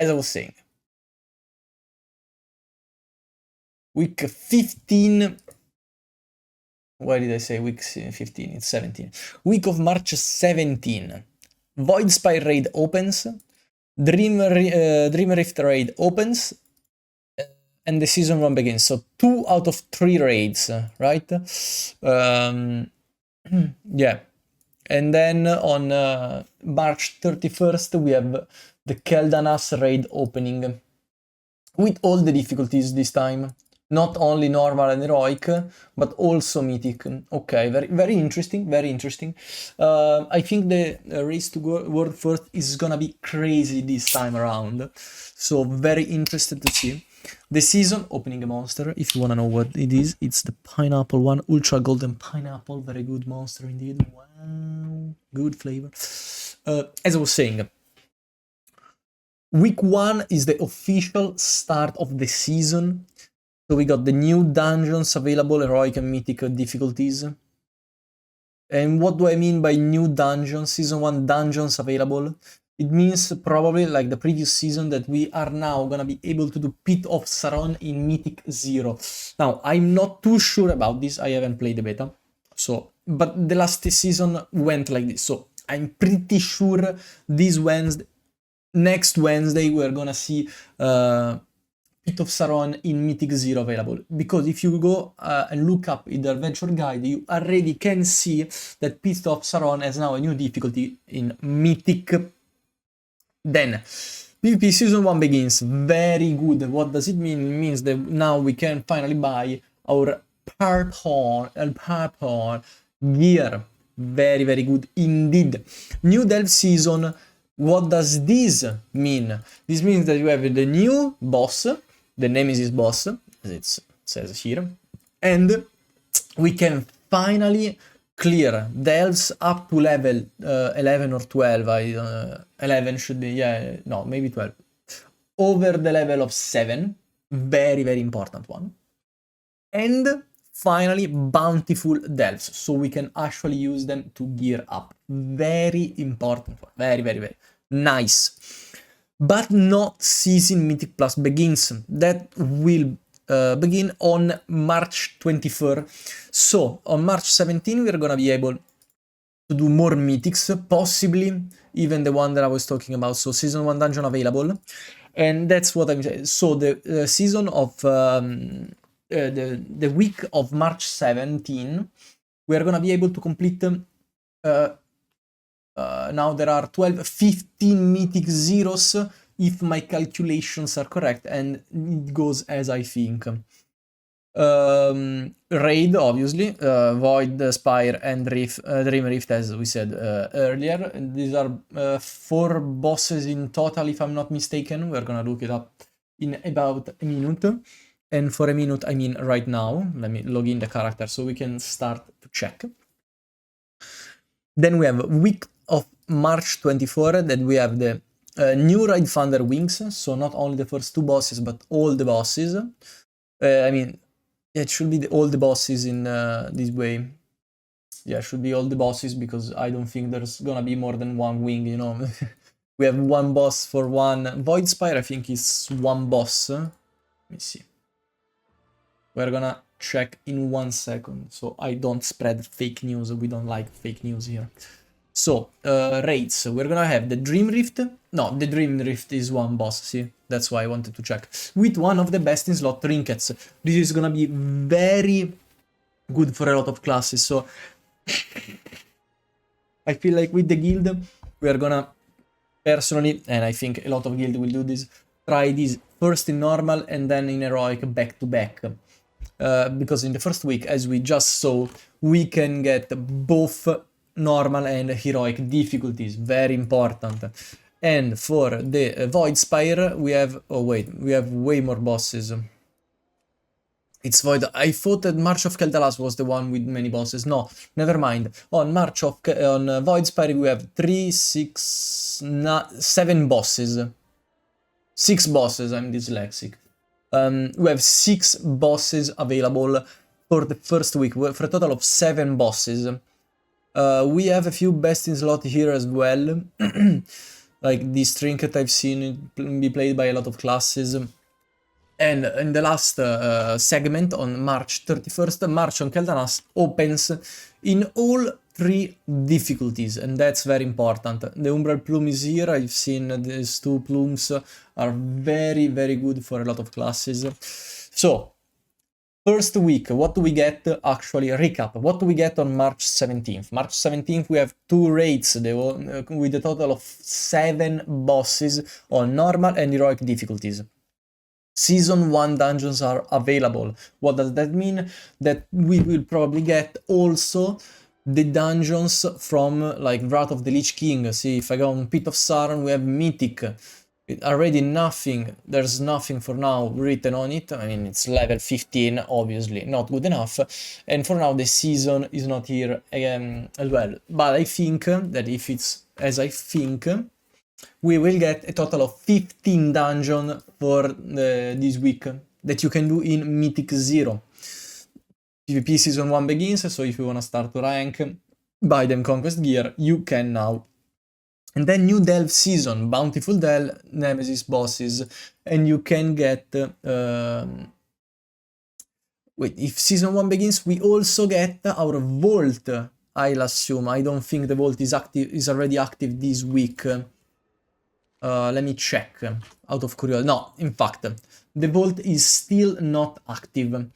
as I was saying, week 15. Why did I say week 15? It's 17. Week of March 17. Void Spire raid opens. Dream Rift raid opens. And the season 1 begins. So 2 out of 3 raids, right? Yeah. And then on March 31st, we have the Keldanas raid opening. With all the difficulties this time. Not only normal and heroic, but also mythic. Okay, very interesting, very interesting. I think the race to world first is gonna be crazy this time around. So very interested to see. The season opening a monster, if you wanna know what it is, it's the pineapple one, ultra golden pineapple, very good monster indeed. Wow, good flavor. As I was saying, week 1 is the official start of the season. So we got the new dungeons available, heroic and mythic difficulties. And what do I mean by new dungeons? Season 1 dungeons available. It means probably like the previous season that we are now gonna be able to do Pit of Saron in Mythic 0. Now, I'm not too sure about this. I haven't played the beta. So, but the last season went like this. So I'm pretty sure this Wednesday, next Wednesday, we're gonna see Pit of Saron in Mythic 0 available, because if you go and look up in the adventure guide, you already can see that Pit of Saron has now a new difficulty in Mythic. Then PvP season 1 begins. Very good. What does it mean? It means that now we can finally buy our purple gear. Very, very good indeed. New Delve season. What does this mean? This means that you have the new boss, the Nemesis boss, as it says here, and we can finally clear delves up to level 11 or 12. 11 should be, yeah, no, maybe 12. Over the level of 7, very, very important one. And finally, bountiful delves, so we can actually use them to gear up. Very important one, very, very, very nice. But not Season Mythic Plus begins. That will begin on March 24th. So on March 17 we're gonna be able to do more mythics, possibly even the one that I was talking about. So season 1 dungeon available, and that's what I'm saying. So the season of the week of March 17, we're gonna be able to complete now there are 15 mythic zeros, if my calculations are correct, and it goes as I think. Raid, obviously, Void, Spire, and Dream Rift, as we said earlier. And these are 4 bosses in total, if I'm not mistaken. We're gonna look it up in about a minute. And for a minute, I mean right now. Let me log in the character so we can start to check. Then we have week of March 24, that we have the new Raid Thunder Wings, so not only the first 2 bosses, but all the bosses. I mean, it should be all the bosses in this way. Yeah, it should be all the bosses, because I don't think there's gonna be more than 1 wing, you know. We have 1 boss for 1. Void Spire, I think, is 1 boss. Let me see. We're gonna check in 1 second, so I don't spread fake news. We don't like fake news here. So, raids. We're gonna have the Dream Rift. No, the Dream Rift is 1 boss, see? That's why I wanted to check. With one of the best in slot trinkets. This is gonna be very good for a lot of classes, so I feel like with the guild, we're gonna, personally, and I think a lot of guild will do this, try this first in normal and then in heroic back to back. Because in the first week, as we just saw, we can get both normal and heroic difficulties, very important. And for the Void Spire, we have, oh wait, we have way more bosses. It's Void, I thought that March of Keldalas was the one with many bosses. No, never mind. On Void Spire we have 7 bosses. 6 bosses, I'm dyslexic. We have 6 bosses available for the first week, for a total of 7 bosses. We have a few best in slot here as well. Like this trinket, I've seen it be played by a lot of classes. And in the last segment on March 31st, March on Keldanas opens in all 3 difficulties, and that's very important. The Umbral Plume is here. I've seen these 2 plumes are very, very good for a lot of classes. So, first week, what do we get? Actually, recap. What do we get on March 17th? March 17th, we have 2 raids with a total of 7 bosses on normal and heroic difficulties. Season 1 dungeons are available. What does that mean? That we will probably get also the dungeons from like Wrath of the Lich King. See, if I go on Pit of Saron, we have Mythic. Already nothing, there's nothing for now written on it. I mean, it's level 15, obviously not good enough. And for now, the season is not here as well. But I think that if it's as I think, we will get a total of 15 dungeons for this week that you can do in Mythic 0. PvP Season 1 begins, so if you want to start to rank, buy them Conquest gear, you can now. And then new Delve Season, Bountiful Delve, Nemesis bosses, and you can get... wait, if Season 1 begins, we also get our Vault, I'll assume. I don't think the Vault is already active this week. Let me check, out of curiosity. No, in fact, the Vault is still not active.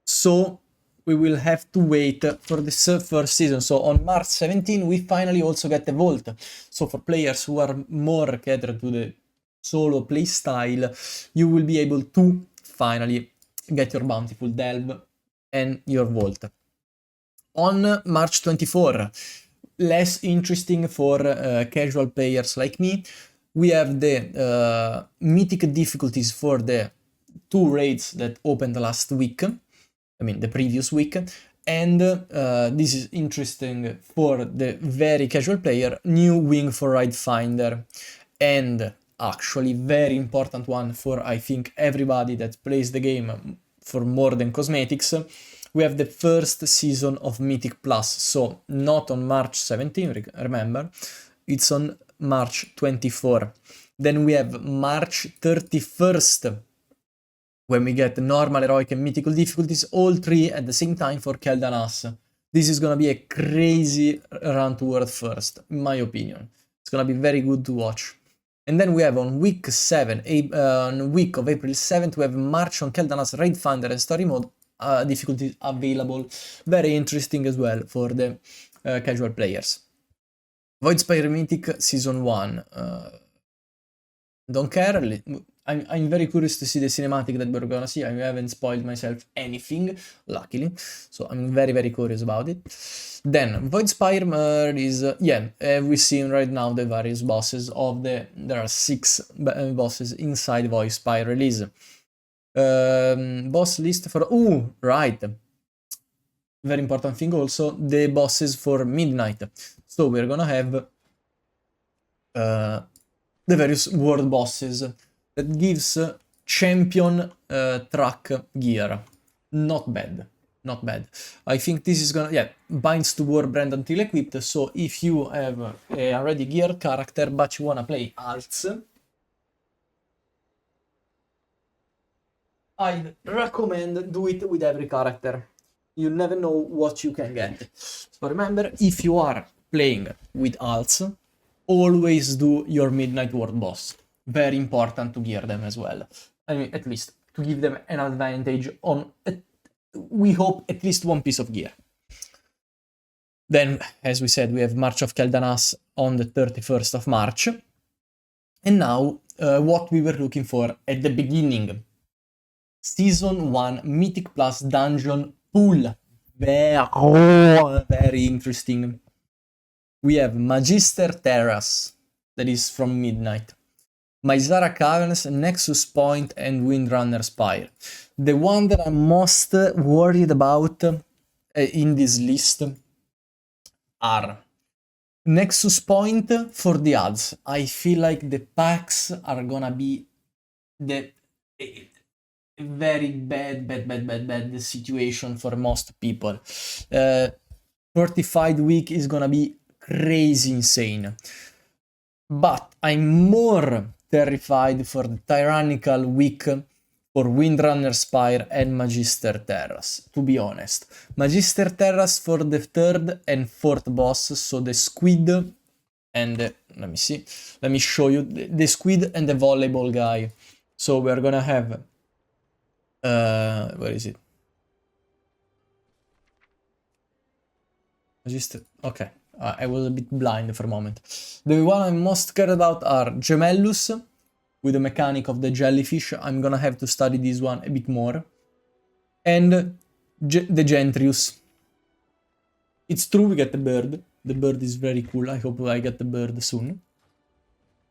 So we will have to wait for the first season. So on March 17, we finally also get the Vault. So for players who are more catered to the solo playstyle, you will be able to finally get your Bountiful Delve and your Vault. On March 24, less interesting for casual players like me, we have the mythic difficulties for the 2 raids that opened last week. I mean, the previous week. And this is interesting for the very casual player, new Wing for Ride Finder. And actually, very important one for, I think, everybody that plays the game for more than cosmetics. We have the first season of Mythic Plus. So, not on March 17, remember. It's on March 24. Then we have March 31st, when we get normal, heroic, and mythical difficulties, all 3 at the same time for Keldanas. This is gonna be a crazy run to World First, in my opinion. It's gonna be very good to watch. And then we have on week 7, on week of April 7th, we have March on Keldanas, Raid Finder, and Story Mode difficulties available. Very interesting as well for the casual players. Voidspire Mythic Season 1. Don't care. I'm very curious to see the cinematic that we're gonna see. I haven't spoiled myself anything, luckily. So I'm very, very curious about it. Then, Voidspire is... we've seen right now the various bosses of the... There are 6 bosses inside Voidspire release. Boss list for... Oh, right. Very important thing also, the bosses for Midnight. So we're gonna have the various world bosses that gives champion track gear. Not bad, not bad. I think this is gonna, binds to war brand until equipped. So if you have a already geared character but you wanna play alts, I'd recommend do it with every character. You never know what you can get. So remember, if you are playing with alts, always do your Midnight World boss. Very important to gear them as well. I mean, at least to give them an advantage on, we hope, at least 1 piece of gear. Then, as we said, we have March of Keldanas on the 31st of March. And now, what we were looking for at the beginning. Season 1 Mythic Plus Dungeon Pool. Very interesting. We have Magister Terrace, that is from Midnight. Mysara Caverns, Nexus Point, and Windrunner Spire. The one that I'm most worried about in this list are Nexus Point for the ads. I feel like the packs are gonna be the very bad situation for most people. Fortified Week is gonna be crazy insane. But I'm more terrified for the Tyrannical Week for Windrunner Spire and Magister Terras, to be honest. Magister Terras for the third and fourth boss, so the squid and let me see, let me show you the squid and the volleyball guy. So we're gonna have where is it? Okay, I was a bit blind for a moment. The one I'm most scared about are Gemellus, with the mechanic of the jellyfish. I'm gonna have to study this one a bit more. And the Gentrius. It's true we get the bird. The bird is very cool. I hope I get the bird soon.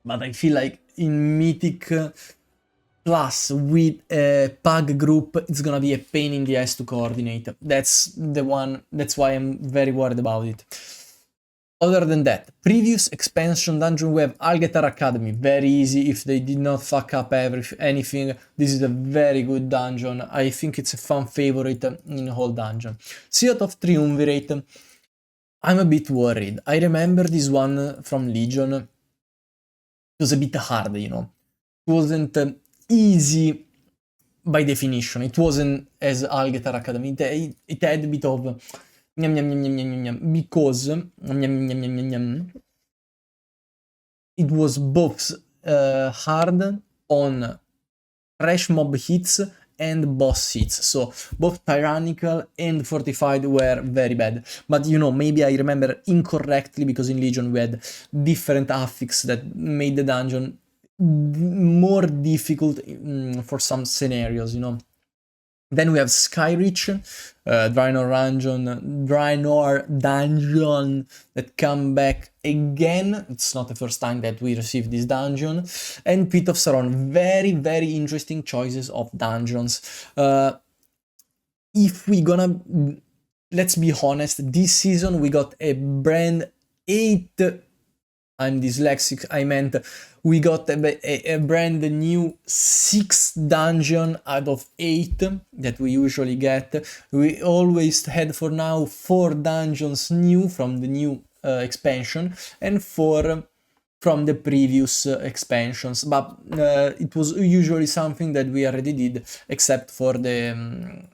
But I feel like in Mythic Plus with a pug group, it's gonna be a pain in the ass to coordinate. That's the one, that's why I'm very worried about it. Other than that, previous expansion dungeon we have Algetar Academy, very easy if they did not fuck up anything. This is a very good dungeon. I think it's a fan favorite in the whole dungeon. Seat of Triumvirate, I'm a bit worried. I remember this one from Legion. It was a bit hard, you know. It wasn't easy by definition. It wasn't as Algetar Academy. It had a bit of because it was both hard on fresh mob hits and boss hits, so both tyrannical and fortified were very bad. But you know, maybe I remember incorrectly because in Legion we had different affix that made the dungeon more difficult for some scenarios, you know. Then we have Skyreach, Draenor dungeon that come back again. It's not the first time that we receive this dungeon. And Pit of Sauron, very, very interesting choices of dungeons. If we gonna, let's be honest, this season we got a brand 8, I'm dyslexic, I meant we got a brand new 6 dungeon out of 8 that we usually get. We always had for now 4 dungeons new from the new expansion and 4 from the previous expansions, but it was usually something that we already did, except for the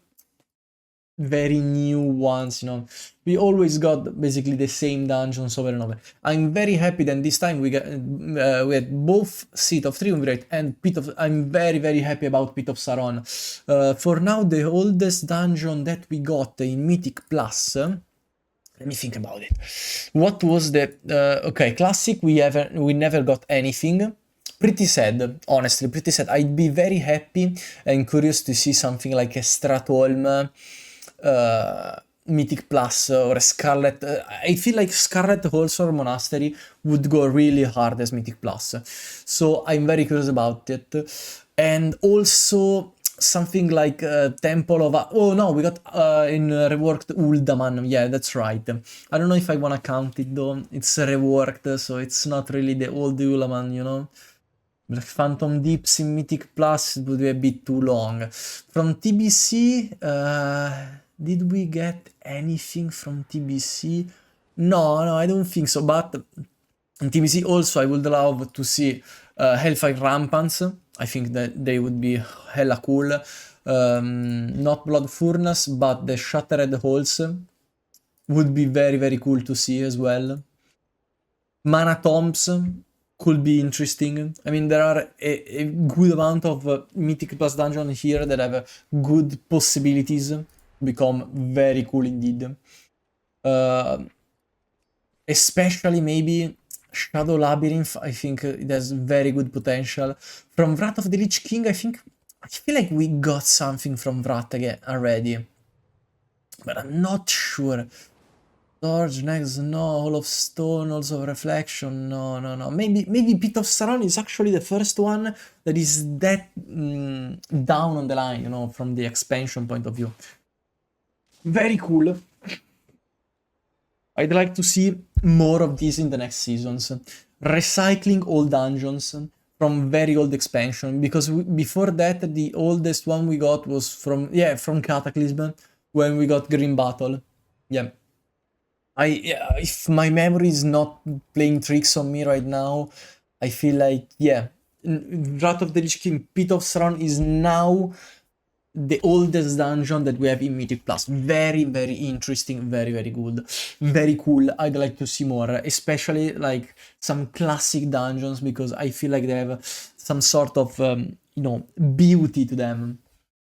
very new ones, you know. We always got basically the same dungeons over and over. I'm very happy that this time we had both Seat of Triumvirate and Pit of... I'm very, very happy about Pit of Sauron. For now, the oldest dungeon that we got in Mythic Plus... let me think about it. What was the... okay, Classic, we never got anything. Pretty sad, honestly, pretty sad. I'd be very happy and curious to see something like a Stratholm, Mythic Plus or a Scarlet. I feel like Scarlet Halls or Monastery would go really hard as Mythic Plus. So I'm very curious about it. And also something like Temple of... oh no, we got in reworked Uldaman. Yeah, that's right. I don't know if I want to count it though. It's reworked, so it's not really the old Uldaman, you know. Like Phantom Deeps in Mythic Plus, it would be a bit too long. From TBC, did we get anything from TBC? No, I don't think so. But in TBC also, I would love to see Hellfire Rampants. I think that they would be hella cool. Not Blood Furnace, but the Shattered Halls would be very, very cool to see as well. Mana Tombs could be interesting. I mean, there are a good amount of Mythic Plus dungeon here that have good possibilities to become very cool indeed. Especially maybe Shadow Labyrinth, I think it has very good potential. From Wrath of the Lich King, I feel like we got something from Wrath again already, but I'm not sure. Storage next, no. Hall of Stone, Halls of Reflection, no. Maybe Pit of Sauron is actually the first one that is that down on the line, you know, from the expansion point of view. Very cool. I'd like to see more of this in the next seasons. Recycling old dungeons from very old expansion, because before that the oldest one we got was from Cataclysm, when we got Green Battle. Yeah. If my memory is not playing tricks on me right now, I feel like, yeah, Wrath of the Lich King Pit of Thron is now the oldest dungeon that we have in Mythic Plus. Very, very interesting, very, very good, very cool. I'd like to see more, especially like some classic dungeons, because I feel like they have some sort of, beauty to them.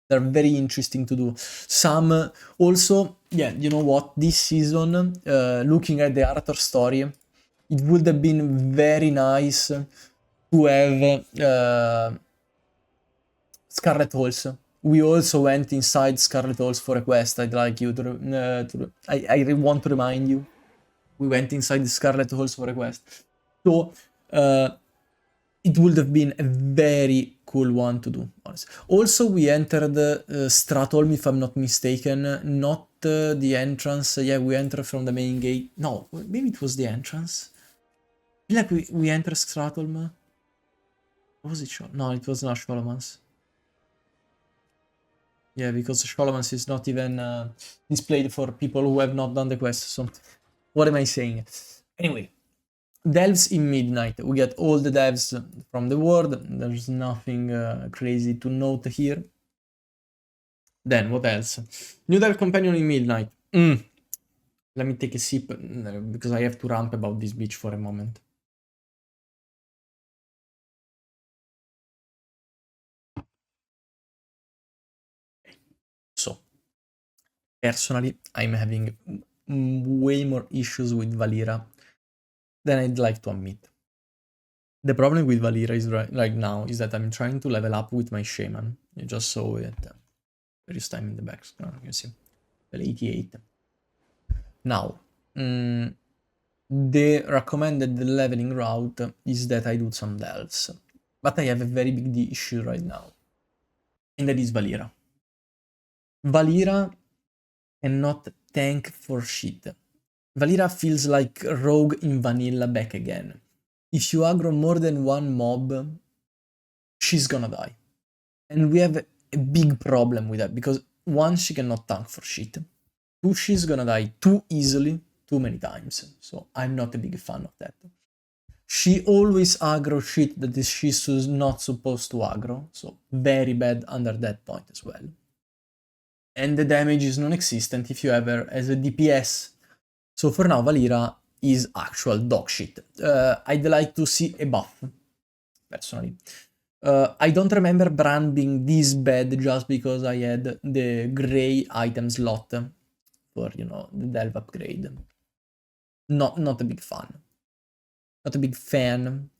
They're very interesting to do. Some also, yeah, you know what? This season, looking at the Arthur story, it would have been very nice to have Scarlet Halls. We also went inside Scarlet Halls for a quest. I'd like you I want to remind you. We went inside the Scarlet Halls for a quest. So, it would have been a very cool one to do, honestly. Also, we entered Stratholm, if I'm not mistaken, not the entrance. Yeah, we entered from the main gate. No, maybe it was the entrance. I feel like we entered Stratholm. What was it? No, it was not Sholomans. Yeah, because Sholomans is not even displayed for people who have not done the quest. So, what am I saying? Anyway. Delves in Midnight. We get all the devs from the world. There's nothing crazy to note here. Then, what else? New Delve Companion in Midnight. Let me take a sip because I have to ramp about this beach for a moment. So, personally, I'm having way more issues with Valira than I'd like to admit. The problem with Valira is right now is that I'm trying to level up with my Shaman. You just saw it. Various time in the back. You can see. Level 88. Now, the recommended leveling route is that I do some delves. But I have a very big issue right now. And that is Valira. Valira cannot tank for shit. Valira feels like Rogue in vanilla back again. If you aggro more than one mob, she's gonna die. And we have a big problem with that, because one, she cannot tank for shit. Two, she's gonna die too easily, too many times. So I'm not a big fan of that. She always aggro shit that she's not supposed to aggro, so very bad under that point as well. And the damage is non-existent if you have her as a DPS. So for now, Valira is actual dog shit. I'd like to see a buff, personally. I don't remember Bran being this bad just because I had the grey item slot for, the Delve upgrade. Not a big fan. Not a big fan